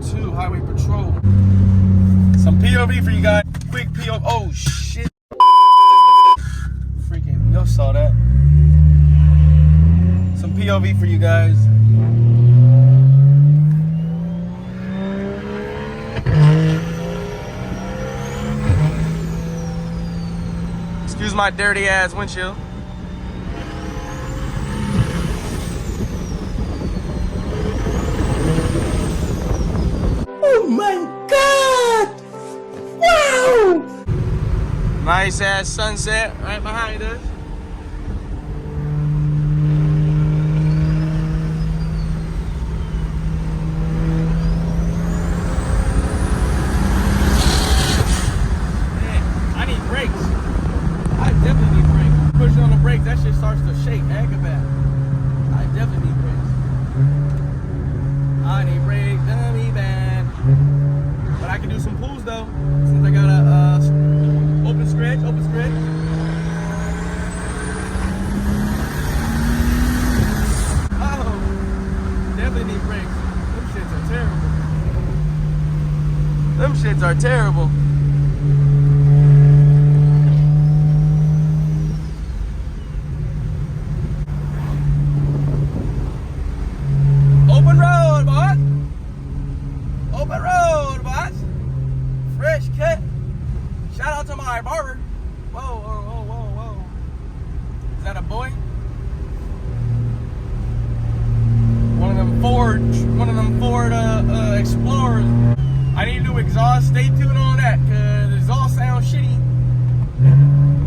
too. Highway patrol. Some POV for you guys. Quick POV. Oh shit. Freaking, y'all saw that. Some POV for you guys. Excuse my dirty ass windshield. Oh my God! Wow! Nice ass sunset right behind us. Man, I need brakes. I definitely need brakes. Pushing on the brakes, that shit starts to shake. Bad. I definitely need brakes. I need brakes, dummy bad. But I can do some pulls though, since I got a open scratch. Oh, definitely need brakes. Them shits are terrible. Open road, boss. Open road, boss. Fresh cut. Shout out to my barber. Whoa. Is that a boy? One of them Ford Explorers. I need new exhaust. Stay tuned on that, cause the exhaust sounds shitty.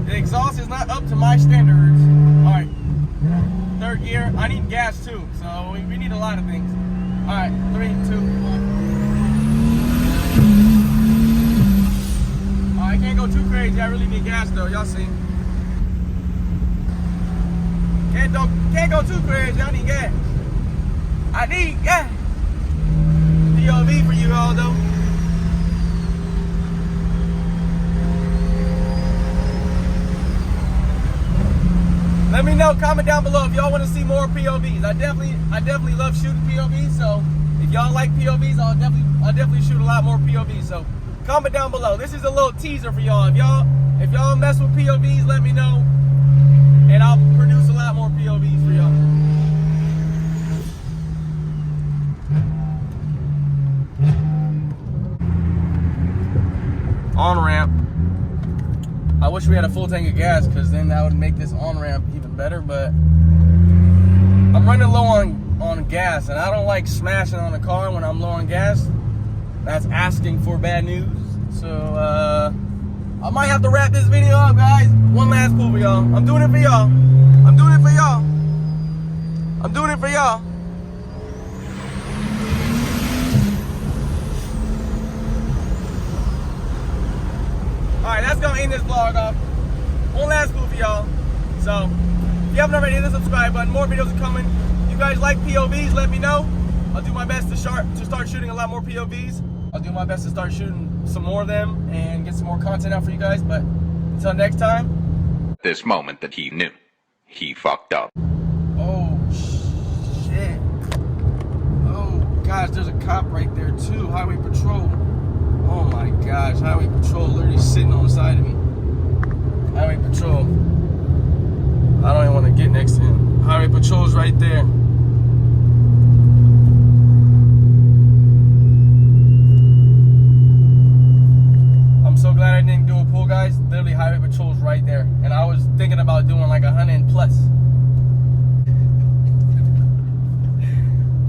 The exhaust is not up to my standards. All right, third gear. I need gas too, so we need a lot of things. All right, 3, 2, 1. I can't go too crazy. I really need gas though. Y'all see? Can't go too crazy. I need gas. I need gas. POV for you all though. Let me know. Comment down below if y'all want to see more POVs. I definitely love shooting POVs. So if y'all like POVs, I'll definitely shoot a lot more POVs. So comment down below. This is a little teaser for y'all. If y'all mess with POVs, let me know, and I'll produce a lot more POVs for y'all. On-ramp. I wish we had a full tank of gas, because then that would make this on-ramp even better, but I'm running low on gas, and I don't like smashing on a car when I'm low on gas. That's asking for bad news. So I might have to wrap this video up, guys. One last pull for y'all. I'm doing it for y'all. Alright, that's gonna end this vlog off. One last pull for y'all. So if you haven't already, hit the subscribe button. More videos are coming. If you guys like POVs, let me know. I'll do my best to start shooting a lot more POVs. I'll do my best to start shooting some more of them and get some more content out for you guys. But until next time. This moment that he knew he fucked up. Oh shit. Oh gosh, there's a cop right there too. Highway patrol. Oh my gosh, highway patrol literally sitting on the side of me. Highway patrol. I don't even want to get next to him. Highway patrol's right there. I'm so glad I didn't do a pull, guys. Literally highway patrol's right there. And I was thinking about doing like 100 plus.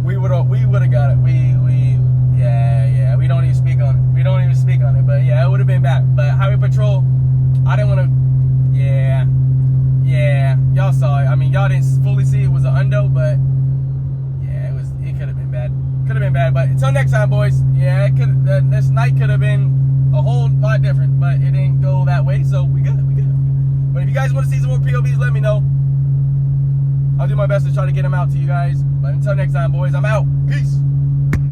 We would've got it. Yeah, we don't even speak on it. But yeah, it would have been bad. But highway patrol, I didn't want to. Yeah, y'all saw it. I mean, y'all didn't fully see it was an undo, but yeah, it could have been bad. But until next time, boys. Yeah, this night could have been a whole lot different, but it didn't go that way, so we good. But if you guys want to see some more POVs, let me know. I'll do my best to try to get them out to you guys. But until next time, boys, I'm out. Peace.